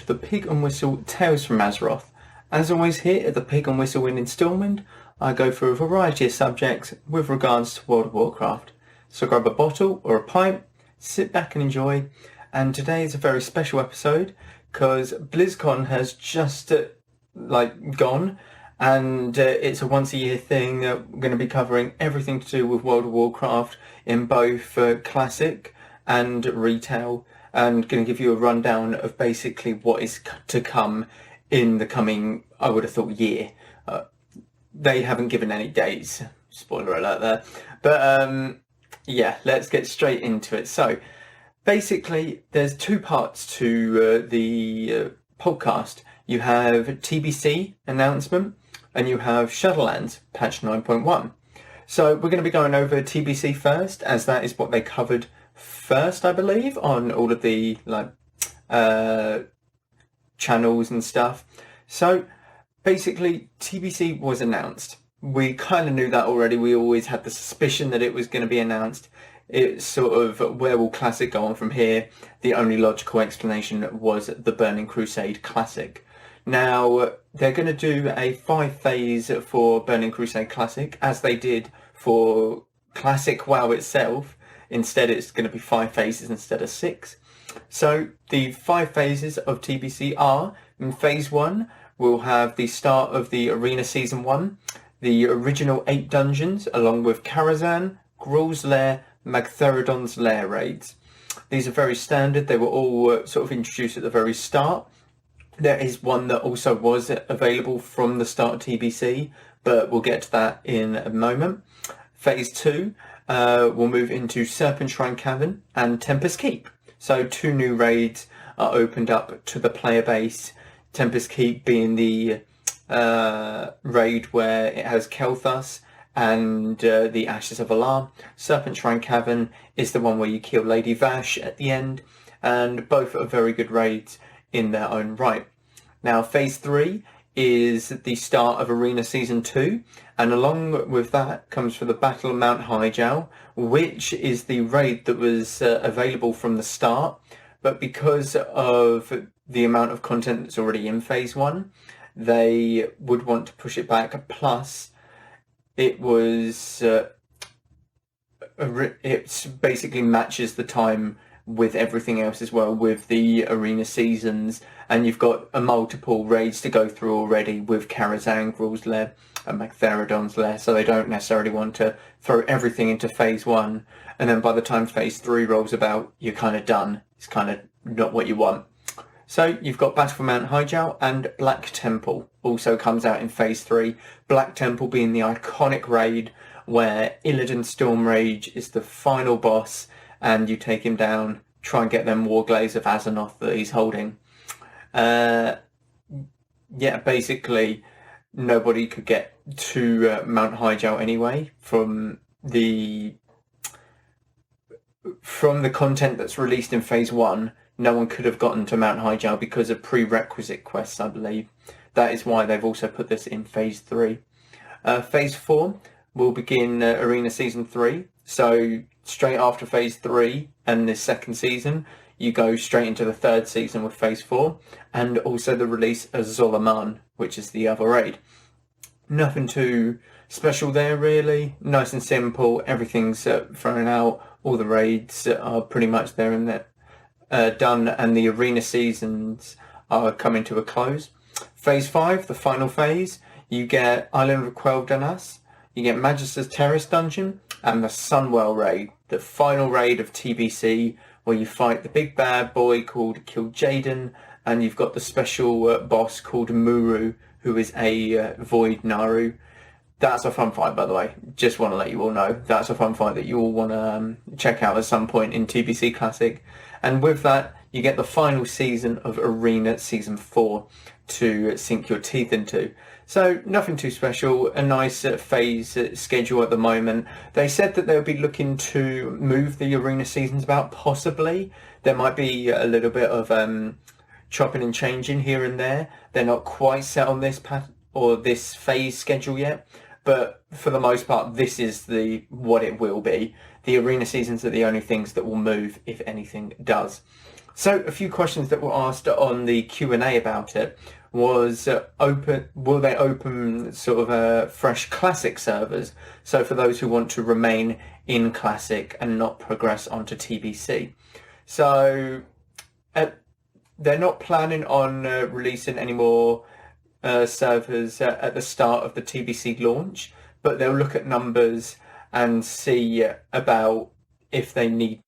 to the Pig and Whistle Tales from Azeroth. As always here at the Pig and Whistle in Instalment, I go through a variety of subjects with regards to World of Warcraft. So grab a bottle or a pipe, sit back and enjoy. And today is a very special episode because BlizzCon has just gone, and it's a once a year thing. We're going to be covering everything to do with World of Warcraft in both Classic and retail, and going to give you a rundown of basically what is to come in the coming, I would have thought, year. They haven't given any dates, spoiler alert there, but yeah, let's get straight into it. So basically there's two parts to the podcast. You have TBC announcement and you have Shadowlands patch 9.1. So we're going to be going over TBC first, as that is what they covered first, I believe, on all of the channels and stuff. So basically TBC was announced. We kind of knew that already. We always had the suspicion that it was going to be announced. It's sort of, where will Classic go on from here? The only logical explanation was the Burning Crusade Classic. Now, they're going to do a 5-phase for Burning Crusade Classic, as they did for Classic WoW itself. Instead, it's going to be 5 phases instead of 6. So, the 5 phases of TBC are, in Phase 1, we'll have the start of the Arena Season 1, the original 8 dungeons, along with Karazhan, Gruul's Lair, Magtheridon's Lair raids. These are very standard. They were all sort of introduced at the very start. There is one that also was available from the start of TBC, but we'll get to that in a moment. Phase 2, we'll move into Serpent Shrine Cavern and Tempest Keep. So 2 new raids are opened up to the player base. Tempest Keep being the raid where it has Kel'Thas and the Ashes of Alar. Serpent Shrine Cavern is the one where you kill Lady Vash at the end, and both are very good raids in their own right. Now, Phase 3 is the start of Arena Season 2, and along with that comes for the Battle of Mount Hyjal, which is the raid that was available from the start, but because of the amount of content that's already in Phase 1, they would want to push it back. Plus, it was it basically matches the time with everything else as well, with the arena seasons, and you've got a multiple raids to go through already with Karazhan, Gruul's Lair and Magtheridon's Lair, so they don't necessarily want to throw everything into Phase 1, and then by the time Phase 3 rolls about, you're kind of done. It's kind of not what you want. So you've got Battle for Mount Hyjal, and Black Temple also comes out in Phase 3. Black Temple being the iconic raid where Illidan Stormrage is the final boss, and you take him down, try and get them Warglaze of Azeroth that he's holding. Yeah, basically nobody could get to Mount Hyjal anyway from the content that's released in Phase 1. No one could have gotten to Mount Hyjal because of prerequisite quests, I believe. That is why they've also put this in Phase 3. Phase 4 will begin Arena Season 3. So straight after Phase 3 and this second season, you go straight into the third season with Phase 4. And also the release of Zolaman, which is the other raid. Nothing too special there, really. Nice and simple. Everything's thrown out. All the raids are pretty much there and there. Done, and the arena seasons are coming to a close. Phase 5, the final phase, you get Island of Quel'Danas, you get Magister's Terrace Dungeon, and the Sunwell raid, the final raid of TBC, where you fight the big bad boy called Kil'jaeden, and you've got the special boss called Muru, who is a Void Naru. That's a fun fight, by the way. Just want to let you all know. That's a fun fight that you all want to check out at some point in TBC Classic. And with that, you get the final season of Arena Season 4 to sink your teeth into. So nothing too special, a nice phase schedule at the moment. They said that they'll be looking to move the Arena seasons about, possibly. There might be a little bit of chopping and changing here and there. They're not quite set on this this phase schedule yet. But for the most part, this is what it will be. The arena seasons are the only things that will move, if anything does. So a few questions that were asked on the Q&A about it was will they open sort of fresh Classic servers? So for those who want to remain in Classic and not progress onto TBC. So they're not planning on releasing any more servers at the start of the TBC launch, but they'll look at numbers and see about if they need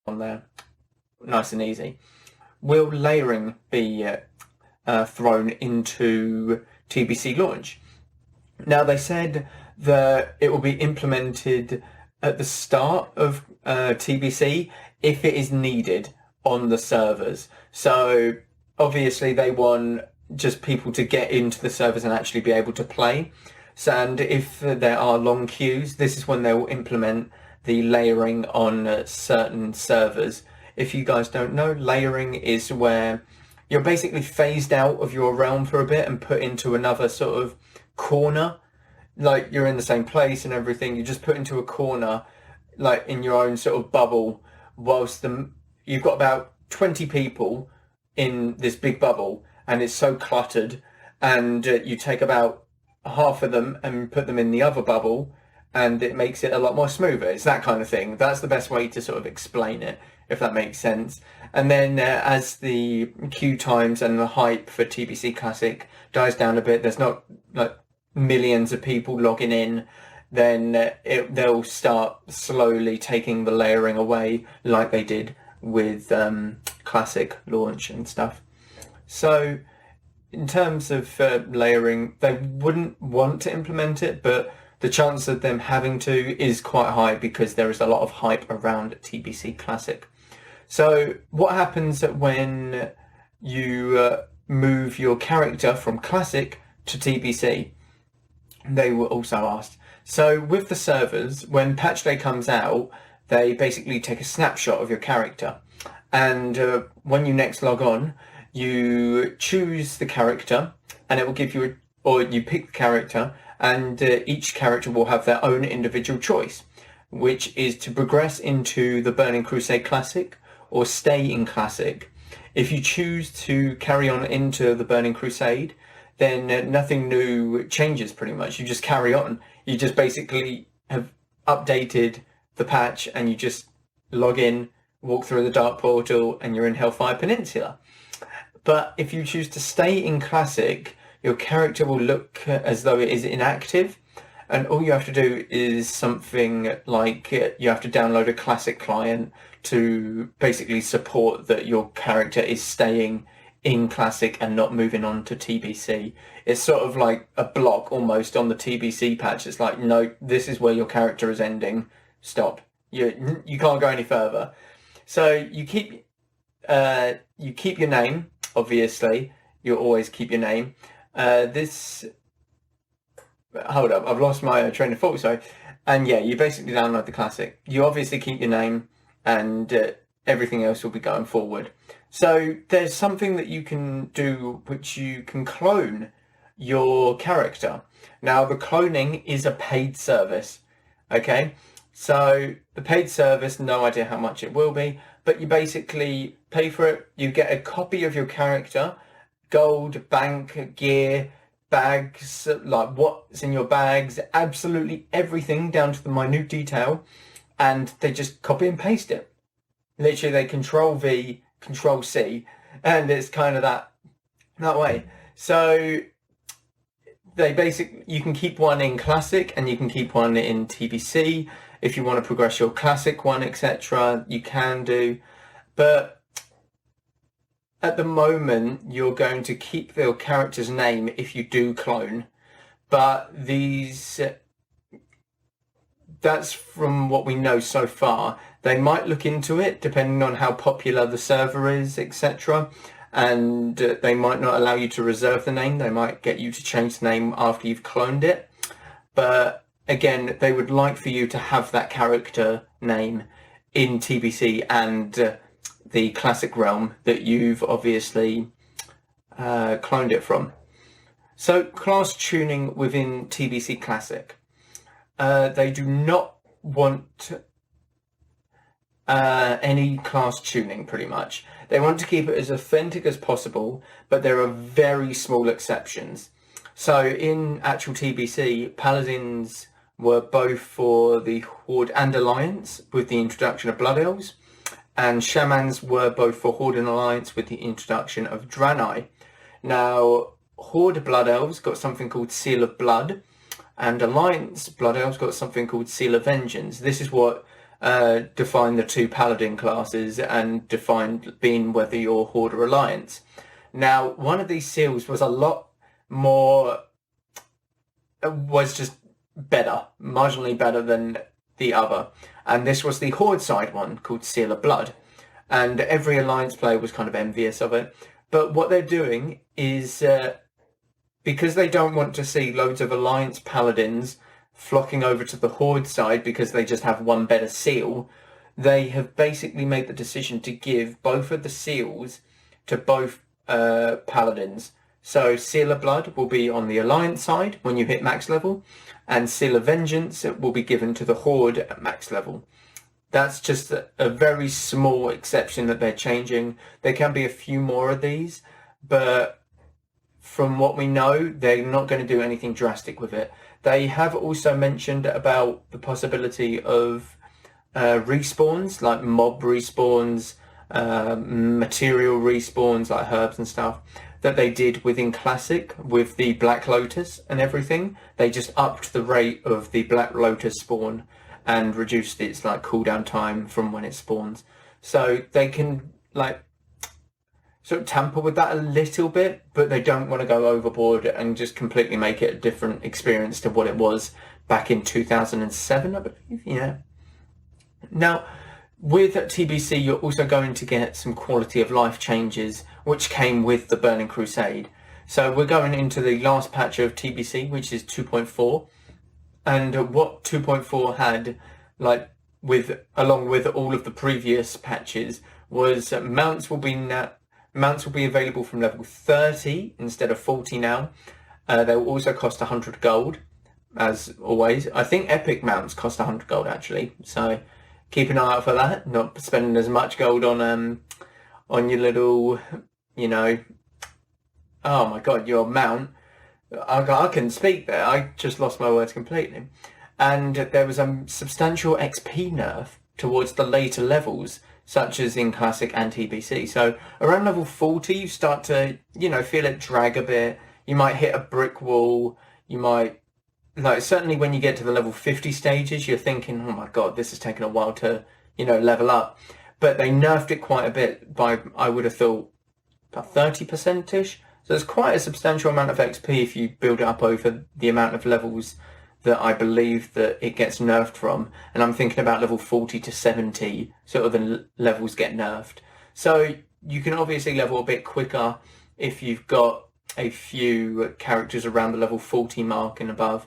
on there. Nice and easy. Will layering be thrown into TBC launch? Now they said that it will be implemented at the start of TBC if it is needed on the servers. So obviously they want just people to get into the servers and actually be able to play. So, and if there are long queues, this is when they will implement the layering on certain servers. If you guys don't know, layering is where you're basically phased out of your realm for a bit and put into another sort of corner. Like you're in the same place and everything, you're just put into a corner, like in your own sort of bubble, whilst you've got about 20 people in this big bubble, and it's so cluttered, and you take about half of them and put them in the other bubble, and it makes it a lot more smoother. It's that kind of thing. That's the best way to sort of explain it, if that makes sense. And then as the queue times and the hype for TBC Classic dies down a bit, there's not like millions of people logging in, then they'll start slowly taking the layering away like they did with Classic launch and stuff. So in terms of layering, they wouldn't want to implement it, but the chance of them having to is quite high because there is a lot of hype around TBC Classic. So what happens when you move your character from Classic to TBC? They were also asked. So with the servers, when patch day comes out, they basically take a snapshot of your character. And when you next log on, you choose the character and it will give you, or you pick the character, and each character will have their own individual choice, which is to progress into the Burning Crusade Classic or stay in Classic. If you choose to carry on into the Burning Crusade, then nothing new changes pretty much. You just carry on. You just basically have updated the patch and you just log in, walk through the Dark Portal, and you're in Hellfire Peninsula. But if you choose to stay in Classic, your character will look as though it is inactive, and all you have to do is something like you have to download a Classic client to basically support that your character is staying in Classic and not moving on to TBC. It's sort of like a block almost on the TBC patch. It's like, no, this is where your character is ending. Stop. You can't go any further. So you keep your name, obviously. You'll always keep your name. Hold up, I've lost my train of thought, sorry. And yeah, you basically download the Classic. You obviously keep your name, and everything else will be going forward. So there's something that you can do which you can clone your character. Now the cloning is a paid service, okay? So the paid service, no idea how much it will be, but you basically pay for it. You get a copy of your character, gold, bank, gear, bags, like what's in your bags, absolutely everything down to the minute detail, and they just copy and paste it. Literally they Control V, Control C, and it's kind of that way. So you can keep one in Classic and you can keep one in TBC. If you want to progress your Classic one, etc., you can do. But at the moment, you're going to keep your character's name if you do clone. But that's from what we know so far. They might look into it depending on how popular the server is, etc. And they might not allow you to reserve the name. They might get you to change the name after you've cloned it. But again, they would like for you to have that character name in TBC and the classic realm that you've obviously cloned it from. So class tuning within TBC Classic. They do not want any class tuning, pretty much. They want to keep it as authentic as possible, but there are very small exceptions. So in actual TBC, Paladins were both for the Horde and Alliance with the introduction of Blood Elves, and Shamans were both for Horde and Alliance with the introduction of Draenei. Now, Horde Blood Elves got something called Seal of Blood, and Alliance Blood Elves got something called Seal of Vengeance. This is what defined the two Paladin classes and defined being whether you're Horde or Alliance. Now, one of these seals was a lot more, was just better, marginally better than the other. And this was the Horde side one called Seal of Blood. And every Alliance player was kind of envious of it. But what they're doing is, because they don't want to see loads of Alliance Paladins flocking over to the Horde side because they just have one better seal, they have basically made the decision to give both of the seals to both Paladins. So Seal of Blood will be on the Alliance side when you hit max level, and Seal of Vengeance will be given to the Horde at max level. That's just a very small exception that they're changing. There can be a few more of these, but from what we know, they're not going to do anything drastic with it. They have also mentioned about the possibility of respawns, like mob respawns, material respawns, like herbs and stuff, that they did within Classic with the Black Lotus and everything. They just upped the rate of the Black Lotus spawn and reduced its like cooldown time from when it spawns. So they can like sort of tamper with that a little bit, but they don't want to go overboard and just completely make it a different experience to what it was back in 2007, I believe. Yeah. Now, with TBC, you're also going to get some quality of life changes, which came with the Burning Crusade. So we're going into the last patch of TBC, which is 2.4. And what 2.4 had, like, along with all of the previous patches, was mounts will be available from level 30 instead of 40 now. They will also cost 100 gold, as always. I think epic mounts cost 100 gold, actually. So keep an eye out for that. Not spending as much gold on your little, you know, oh my god, your mount. I can speak there. I just lost my words completely. And there was a substantial XP nerf towards the later levels, such as in Classic and TBC. So around level 40, you start to, you know, feel it drag a bit. You might hit a brick wall. You might, like, certainly when you get to the level 50 stages, you're thinking, oh my god, this has taken a while to, you know, level up. But they nerfed it quite a bit by, I would have thought, about 30%-ish. So it's quite a substantial amount of XP if you build it up over the amount of levels that I believe that it gets nerfed from. And I'm thinking about level 40 to 70, sort of the levels get nerfed. So you can obviously level a bit quicker if you've got a few characters around the level 40 mark and above.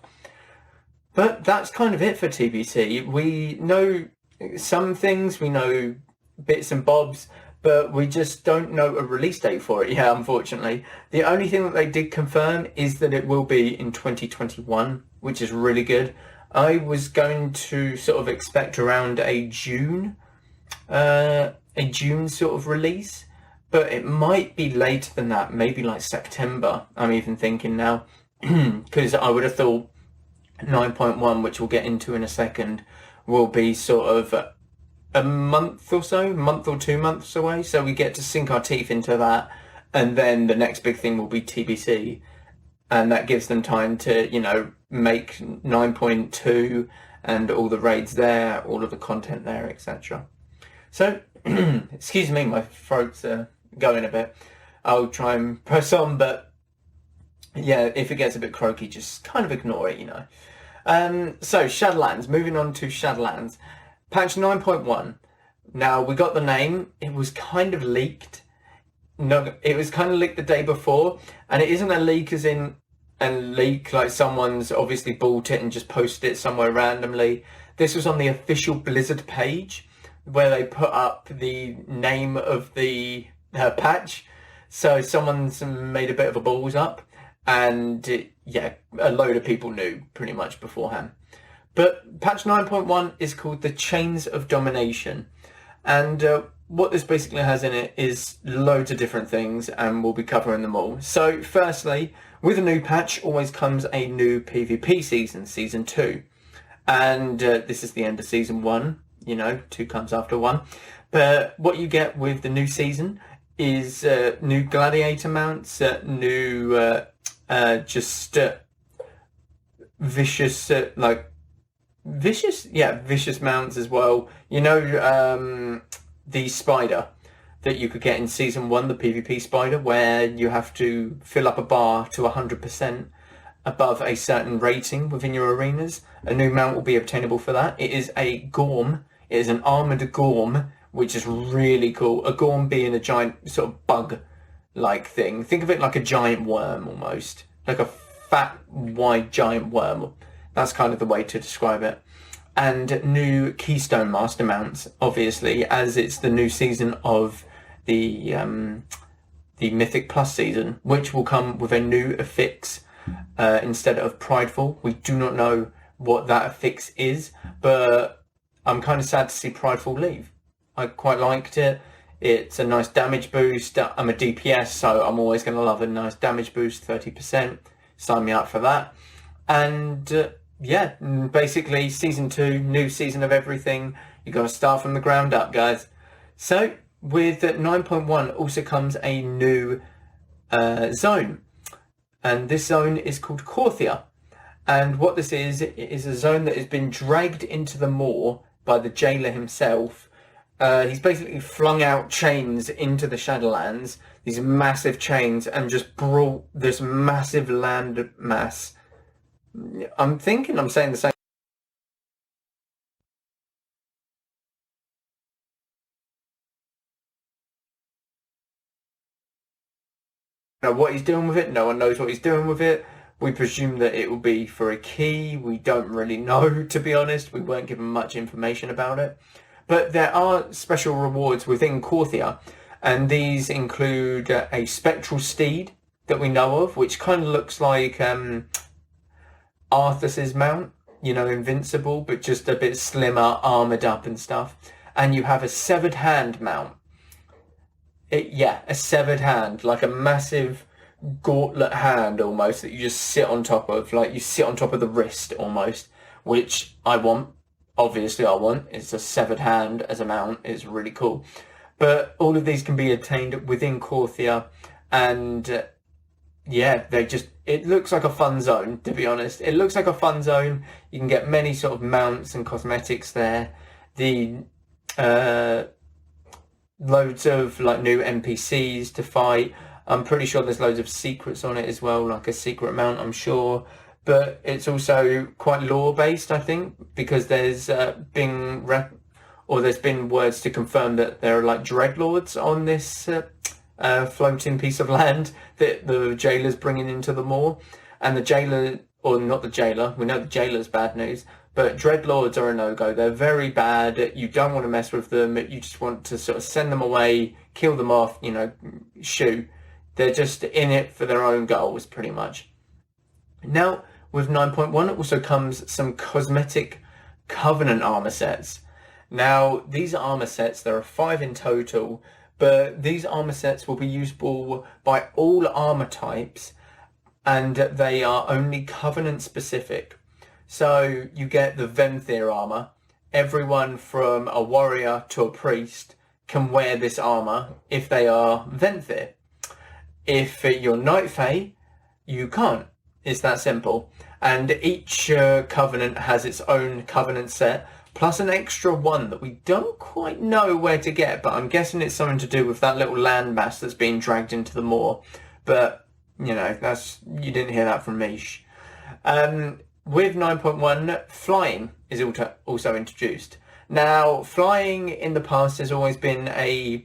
But that's kind of it for TBC. We know some things, we know bits and bobs, but we just don't know a release date for it yet, unfortunately. The only thing that they did confirm is that it will be in 2021, which is really good. I was going to sort of expect around a June sort of release, but it might be later than that, maybe like September, I'm even thinking now, because I would have thought 9.1, which we'll get into in a second, will be sort of a month or 2 months away, so we get to sink our teeth into that, and then the next big thing will be TBC, and that gives them time to, you know, make 9.2 and all the raids there, all of the content there, etc. So, excuse me, my throat's going a bit. I'll try and press on, but yeah, if it gets a bit croaky, just kind of ignore it, you know. So, Shadowlands, moving on to Shadowlands. Patch 9.1. Now, we got the name. It was kind of leaked. No, it was kind of leaked the day before, and it isn't a leak as in a leak like someone's obviously bought it and just posted it somewhere randomly. This was on the official Blizzard page, where they put up the name of the patch. So someone's made a bit of a balls up, and yeah, a load of people knew pretty much beforehand. But patch 9.1 is called the Chains of Domination, and what this basically has in it is loads of different things, and we'll be covering them all. So firstly, with a new patch always comes a new PvP season, Season 2. And this is the end of Season 1, you know, 2 comes after 1. But what you get with the new season is new gladiator mounts, new vicious, vicious mounts as well. You know, the spider that you could get in Season 1, the PvP spider, where you have to fill up a bar to 100% above a certain rating within your arenas. A new mount will be obtainable for that. It is a gorm. It is an armoured gorm, which is really cool. A gorm being a giant sort of bug-like thing. Think of it like a giant worm almost. Like a fat, wide giant worm. That's kind of the way to describe it. And new Keystone Master mounts, obviously, as it's the new season of the Mythic Plus season, which will come with a new affix instead of Prideful. We do not know what that affix is, but I'm kind of sad to see Prideful leave. I quite liked it. It's a nice damage boost. I'm a DPS, so I'm always going to love a nice damage boost, 30%. Sign me up for that. And yeah, basically Season 2, new season of everything. You got to start from the ground up, guys. So with 9.1 also comes a new zone. And this zone is called Corthia. And what this is, it is a zone that has been dragged into the Moor by the jailer himself. He's basically flung out chains into the Shadowlands, these massive chains, and just brought this massive land mass. I'm thinking I'm saying the same. Now, what he's doing with it, no one knows what he's doing with it. We presume that it will be for a key. We don't really know, to be honest. We weren't given much information about it. But there are special rewards within Corthia, and these include a spectral steed that we know of, which kind of looks like Arthas's mount, you know, invincible, but just a bit slimmer, armoured up and stuff. And you have a severed hand mount. A severed hand, like a massive gauntlet hand almost that you just sit on top of, like you sit on top of the wrist almost, which I want. Obviously I want. It's a severed hand as a mount. It's really cool. But all of these can be obtained within Corthia, and yeah, it looks like a fun zone, to be honest. It looks like a fun zone. You can get many sort of mounts and cosmetics there. The loads of like new NPCs to fight. I'm pretty sure there's loads of secrets on it as well, like a secret mount, I'm sure. But it's also quite lore based, I think, because there's been words to confirm that there are like dreadlords on this floating piece of land that the jailer's bringing into the Moor. And the jailer, or not the jailer, we know the jailer's bad news, but dreadlords are a no-go. They're very bad. You don't want to mess with them. You just want to sort of send them away, kill them off, you know, shoo. They're just in it for their own goals, pretty much. Now, with 9.1 also comes some cosmetic Covenant armor sets. Now, these armor sets, there are 5 in total, but these armor sets will be usable by all armor types, and they are only Covenant specific. So you get the Venthyr armor. Everyone from a warrior to a priest can wear this armor if they are Venthyr. If you're Night Fae, you can't. It's that simple. And each Covenant has its own Covenant set, plus an extra one that we don't quite know where to get, but I'm guessing it's something to do with that little landmass that's being dragged into the Moor. But, you know, you didn't hear that from me. With 9.1, flying is also introduced. Now, flying in the past has always been either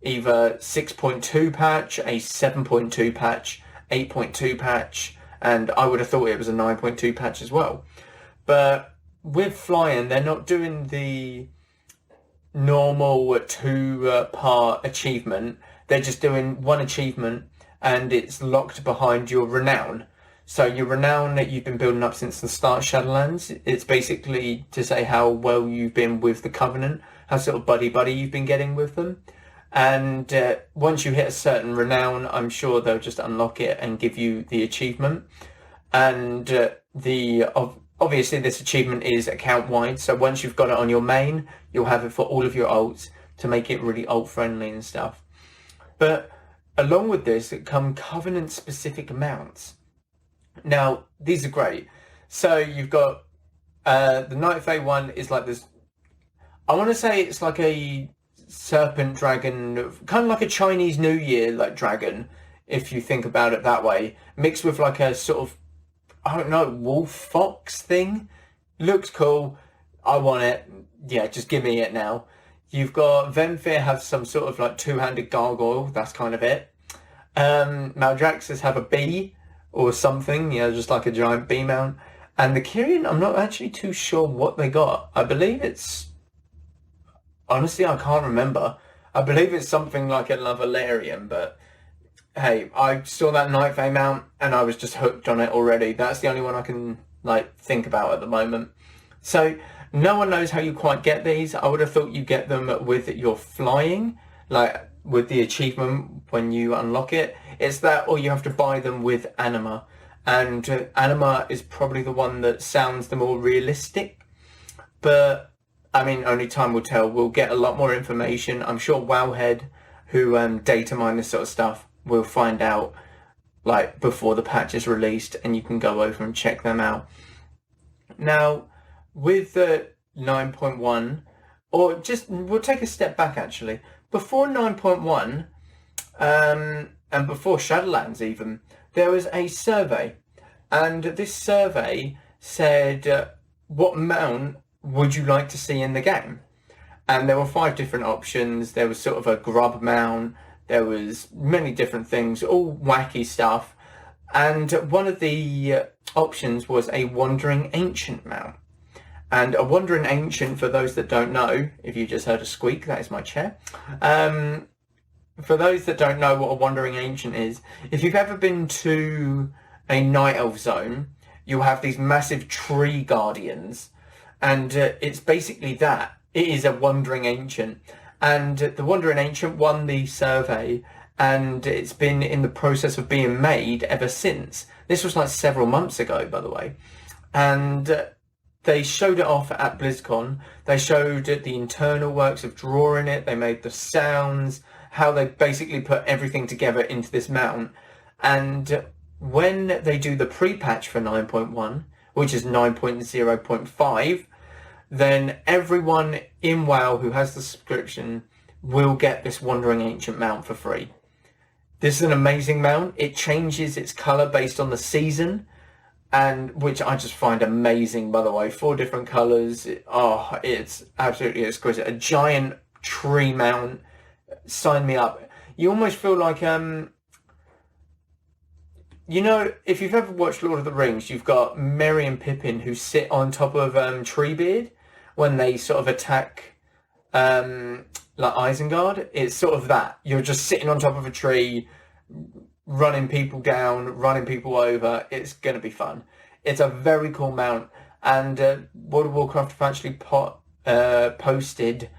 6.2 patch, a 7.2 patch, 8.2 patch, and I would have thought it was a 9.2 patch as well. But with flying, they're not doing the normal 2-part achievement. They're just doing one achievement and it's locked behind your renown. So your renown that you've been building up since the start of Shadowlands, it's basically to say how well you've been with the Covenant, how sort of buddy-buddy you've been getting with them. And once you hit a certain renown, I'm sure they'll just unlock it and give you the achievement. And obviously this achievement is account-wide, so once you've got it on your main, you'll have it for all of your ults to make it really ult-friendly and stuff. But along with this, come Covenant-specific mounts. Now, these are great. So you've got the Night Fae one is like this. I want to say it's like a serpent dragon, kind of like a Chinese New Year like dragon, if you think about it that way, mixed with like a sort of, I don't know, wolf fox thing. Looks cool. I want it. Yeah, just give me it now. You've got Vemfir have some sort of like two-handed gargoyle. That's kind of it. Maldraxxus have a bee or something, you know, just like a giant bee mount. And the Kyrian, I'm not actually too sure what they got. I believe it's... Honestly, I can't remember. I believe it's something like a Lavalarian, but hey, I saw that Night Fae mount and I was just hooked on it already. That's the only one I can like think about at the moment. So no one knows how you quite get these. I would have thought you get them with your flying, like with the achievement when you unlock it. It's that, or you have to buy them with Anima. And Anima is probably the one that sounds the more realistic. But, I mean, only time will tell. We'll get a lot more information. I'm sure Wowhead, who data mine this sort of stuff, will find out like before the patch is released, and you can go over and check them out. Now, with the 9.1, or just, we'll take a step back actually. Before 9.1, and before Shadowlands even, there was a survey. And this survey said, what mount would you like to see in the game? And there were 5 different options. There was sort of a grub mount. There was many different things, all wacky stuff. And one of the options was a Wandering Ancient mount. And a Wandering Ancient, for those that don't know, if you just heard a squeak, that is my chair. For those that don't know what a Wandering Ancient is, if you've ever been to a Night Elf zone, you'll have these massive tree guardians. And it's basically that. It is a Wandering Ancient. And the Wandering Ancient won the survey, and it's been in the process of being made ever since. This was like several months ago, by the way. And they showed it off at Blizzcon. They showed the internal works of drawing it. They made the sounds, how they basically put everything together into this mount. And when they do the pre-patch for 9.1, which is 9.0.5, then everyone in WoW who has the subscription will get this Wandering Ancient mount for free. This is an amazing mount. It changes its colour based on the season, and which I just find amazing, by the way. 4 different colours. Oh, it's absolutely exquisite. A giant tree mount. Sign me up. You almost feel like, you know, if you've ever watched Lord of the Rings, you've got Merry and Pippin who sit on top of Treebeard when they sort of attack like Isengard. It's sort of that. You're just sitting on top of a tree, running people down, running people over. It's going to be fun. It's a very cool mount. And World of Warcraft have actually posted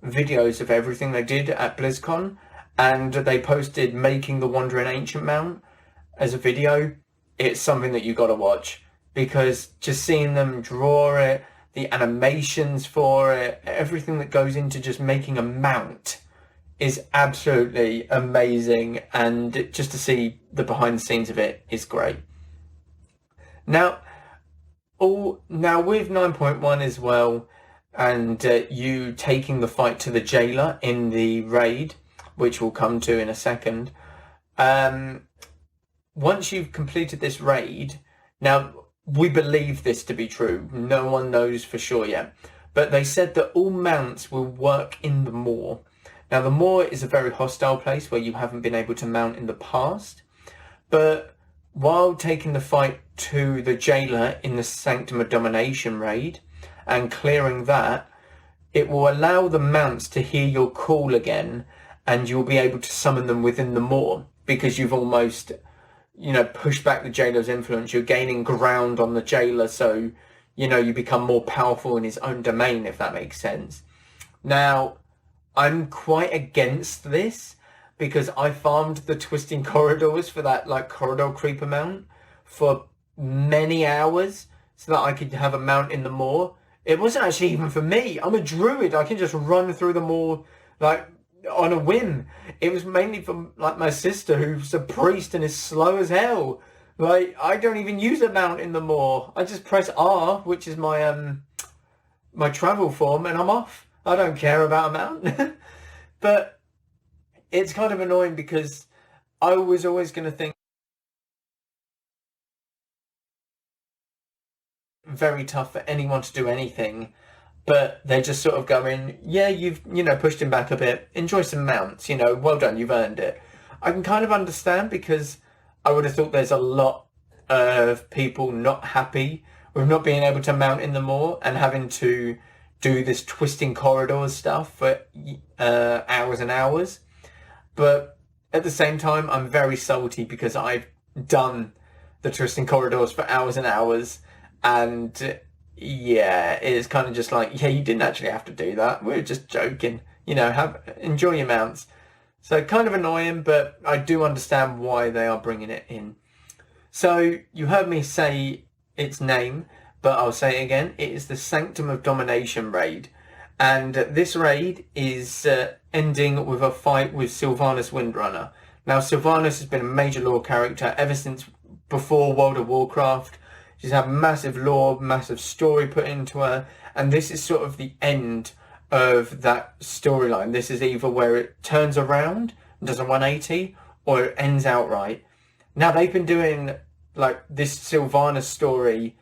videos of everything they did at BlizzCon. And they posted making the Wandering Ancient mount as a video. It's something that you got to watch, because just seeing them draw it, the animations for it, everything that goes into just making a mount is absolutely amazing, and just to see the behind the scenes of it is great. Now with 9.1 as well, and you taking the fight to the jailer in the raid, which we'll come to in a second, once you've completed this raid, now we believe this to be true, no one knows for sure yet, but they said that all mounts will work in the Moor. Now the Moor is a very hostile place where you haven't been able to mount in the past, but while taking the fight to the jailer in the Sanctum of Domination raid and clearing that, it will allow the mounts to hear your call again, and you'll be able to summon them within the Moor, because you've almost, pushed back the jailer's influence. You're gaining ground on the jailer, so, you become more powerful in his own domain, if that makes sense. Now, I'm quite against this, because I farmed the Twisting Corridors for that, Corridor Creeper mount for many hours, so that I could have a mount in the Moor. It wasn't actually even for me. I'm a druid. I can just run through the Moor, on a whim. It was mainly for, my sister, who's a priest and is slow as hell. I don't even use a mount in the Moor. I just press R, which is my, my travel form, and I'm off. I don't care about a mount. But it's kind of annoying, because I was always going to think very tough for anyone to do anything, but they're just sort of going, yeah, you've pushed him back a bit, enjoy some mounts, well done, you've earned it. I can kind of understand, because I would have thought there's a lot of people not happy with not being able to mount in the Moor and having to do this Twisting Corridors stuff for hours and hours. But at the same time, I'm very salty, because I've done the Twisting Corridors for hours and hours. And yeah, it's kind of just yeah, you didn't actually have to do that. We were just joking. Enjoy your mounts. So kind of annoying, but I do understand why they are bringing it in. So you heard me say its name, but I'll say it again. It is the Sanctum of Domination raid. And this raid is ending with a fight with Sylvanas Windrunner. Now, Sylvanas has been a major lore character ever since before World of Warcraft. She's had massive lore, massive story put into her, and this is sort of the end of that storyline. This is either where it turns around and does a 180, or it ends outright. Now, they've been doing this Sylvanas story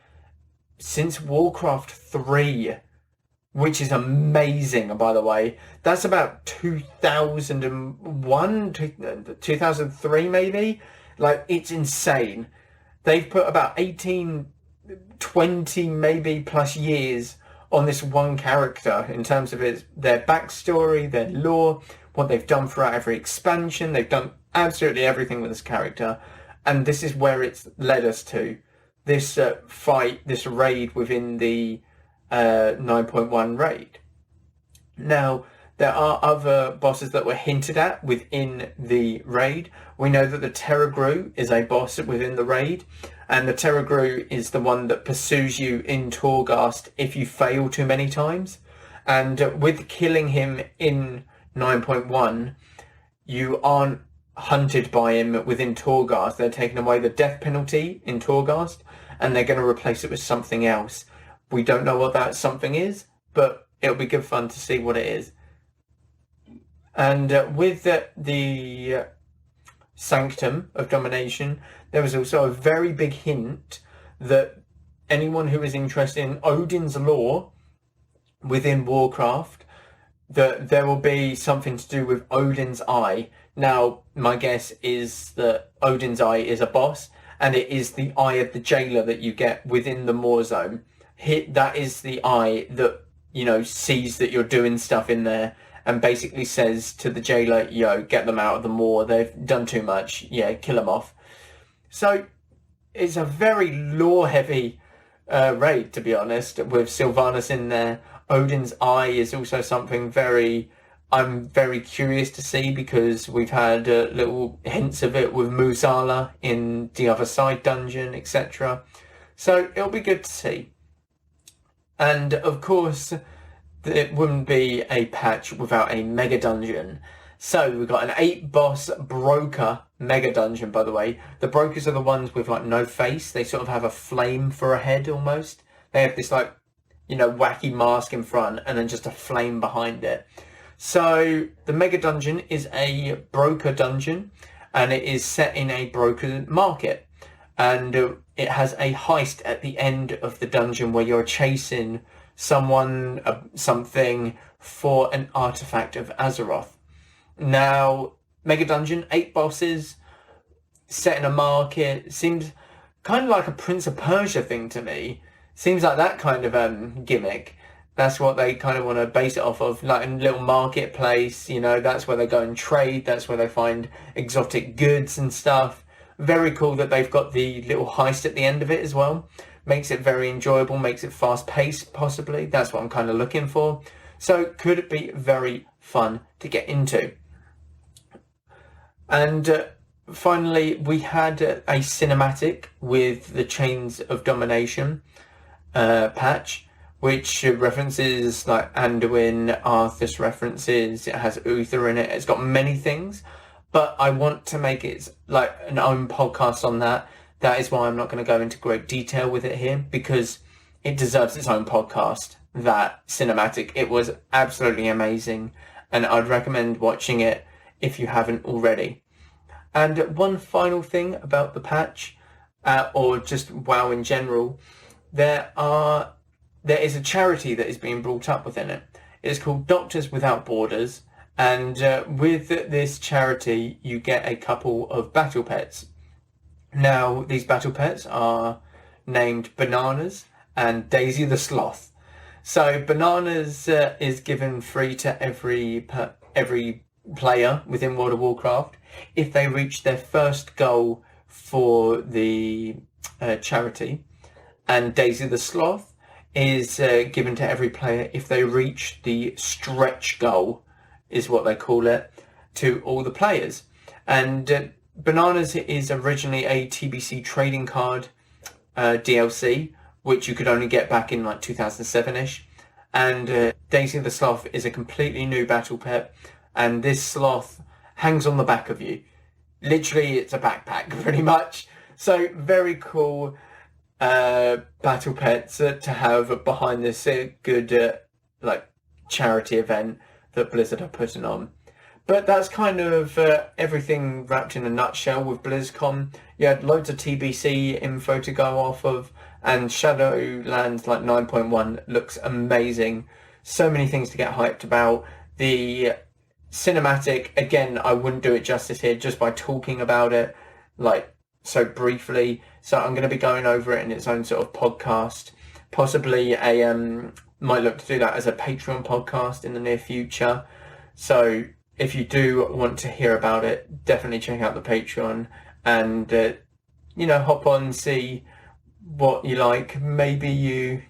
since Warcraft 3, which is amazing, by the way. That's about 2001, 2003 maybe. It's insane. They've put about 18, 20 maybe plus years on this one character in terms of their backstory, their lore, what they've done throughout every expansion. They've done absolutely everything with this character. And this is where it's led us to. This fight, this raid within the 9.1 raid. Now, there are other bosses that were hinted at within the raid. We know that the Terragru is a boss within the raid, and the Terragru is the one that pursues you in Torghast if you fail too many times. And with killing him in 9.1, you aren't hunted by him within Torghast. They're taking away the death penalty in Torghast, and they're going to replace it with something else. We don't know what that something is, but it'll be good fun to see what it is. And with the Sanctum of Domination, there was also a very big hint that anyone who is interested in Odin's lore within Warcraft, that there will be something to do with Odins Eye. Now, my guess is that Odins Eye is a boss, and it is the eye of the jailer that you get within the Moor zone. That is the eye that, sees that you're doing stuff in there, and basically says to the jailer, get them out of the Moor. They've done too much. Yeah, kill them off. So it's a very lore-heavy raid, to be honest, with Sylvanas in there. Odin's Eye is also something I'm very curious to see, because we've had little hints of it with Musala in the other side dungeon, etc. So it'll be good to see. And of course, it wouldn't be a patch without a mega dungeon. So we've got an 8-boss broker mega dungeon, by the way. The brokers are the ones with no face. They sort of have a flame for a head almost. They have this wacky mask in front and then just a flame behind it. So the mega dungeon is a broker dungeon, and it is set in a broker market. And it has a heist at the end of the dungeon where you're chasing someone, something, for an artifact of Azeroth. Now, Mega Dungeon, 8 bosses, set in a market, seems kind of like a Prince of Persia thing to me. Seems like that kind of gimmick. That's what they kind of want to base it off of, like a little marketplace, you know, that's where they go and trade, that's where they find exotic goods and stuff. Very cool that they've got the little heist at the end of it as well. Makes it very enjoyable, makes it fast-paced possibly. That's what I'm kind of looking for. So could it be very fun to get into. And finally, we had a cinematic with the Chains of Domination patch, which references like Anduin, Arthas references, it has Uther in it, it's got many things, but I want to make it like an own podcast on that. That is why I'm not going to go into great detail with it here, because it deserves its own podcast, that cinematic. It was absolutely amazing, and I'd recommend watching it if you haven't already. And one final thing about the patch, or just WoW in general, there is a charity that is being brought up within it. It's called Doctors Without Borders, and with this charity you get a couple of battle pets. Now these battle pets are named Bananas and Daisy the Sloth. So Bananas is given free to every player within World of Warcraft if they reach their first goal for the charity, and Daisy the Sloth is given to every player if they reach the stretch goal, is what they call it, to all the players. And Bananas is originally a TBC trading card DLC, which you could only get back in like 2007-ish. And Daisy the Sloth is a completely new battle pet, and this sloth hangs on the back of you. Literally, it's a backpack, pretty much. So, very cool battle pets to have behind this good like charity event that Blizzard are putting on. But that's kind of everything wrapped in a nutshell with BlizzCon. You had loads of TBC info to go off of, and Shadowlands like 9.1 looks amazing. So many things to get hyped about. The cinematic, again, I wouldn't do it justice here just by talking about it like so briefly. So I'm going to be going over it in its own sort of podcast. Possibly might look to do that as a Patreon podcast in the near future. So if you do want to hear about it, definitely check out the Patreon and, hop on, see what you like. Maybe you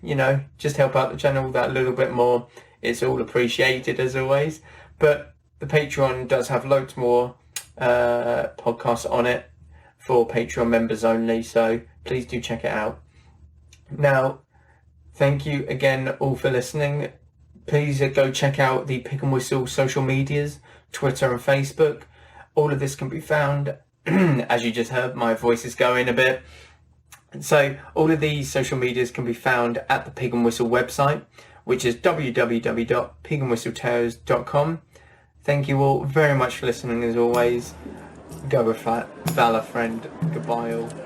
just help out the channel that little bit more. It's all appreciated as always. But the Patreon does have loads more podcasts on it for Patreon members only. So please do check it out. Now, thank you again all for listening. Please go check out the Pig and Whistle social medias, Twitter and Facebook. All of this can be found, as you just heard, my voice is going a bit. So all of these social medias can be found at the Pig and Whistle website, which is www.pigandwhistletales.com. Thank you all very much for listening as always. Go with that, valor friend. Goodbye all.